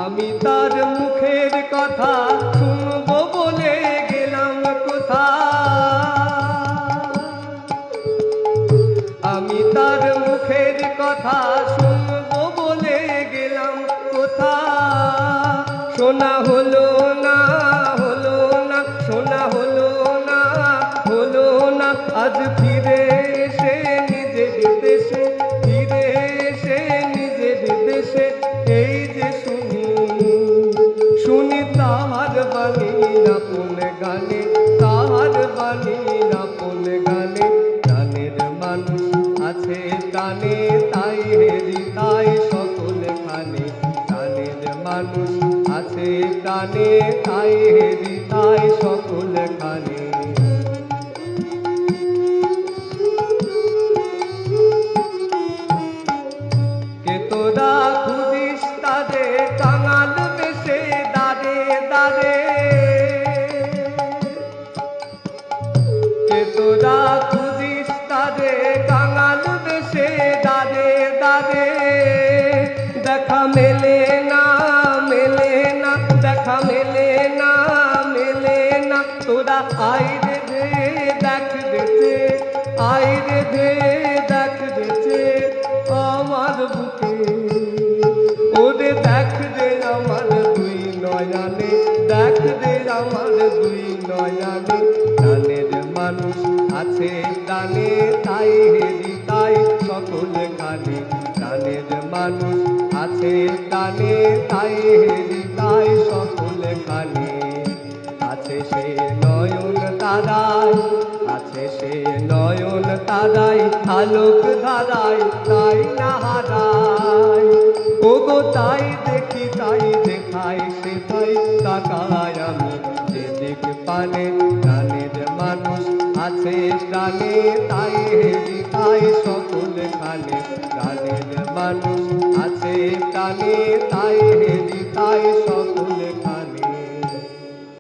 আমি তার মুখের কথা শুনবো বলে গেলাম কোথা, আমি তার মুখের কথা শুনবো বলে গেলাম কোথা। শোনা হলো না, হলো না, শোনা হলো না, হলো না, আজ ফিরে এসে নিজের দেশে, ফিরে এসে নিজের দেশে এই যে শুনি, শুনি তাহার বাণী আপন গানে, তাহার বাণী আপন গানে। প্রাণের মানুষ আছে প্রাণে তাই হেরি তাই সকল খানে, প্রাণের মানুষ আছে প্রাণে তাই হেরি তাই সকল খানে। কে তোরা খুঁজিস তারে কাঙাল বেশে দাঁড়ে দাঁড়ে, কে তোরা খুঁজিস তারে কাঙাল বেশে দাঁড়ে দাঁড়ে। দেখা মেলে না, মেলে না, দেখা মেলে না, মেলে না, তোরা আইরে দে দেখ বেঁচে, আইরে দে দেখ বেঁচে আমার বুকে, ওরে দেখ দে আমার দুই নয়নে, দেখ দে আমার দুই নয়নে। প্রাণের মানুষ আছে প্রাণে তাই হেরি তাই সকল খানে, প্রাণের মানুষ আছে প্রাণে তাই হেরি তাই সকল খানে। আছে সে নয়ন তারায়, আছে সে নয়ন তারায়, আলোক ধারায় তাই না হারায়। ওগো তাই দেখি তাই দেখাই সে তাই তাকায় আমি যেদিক পানে। প্রাণের মানুষ আছে প্রাণে তাই হেরি তাই সকল খানে, প্রাণের মানুষ আছে প্রাণে তাই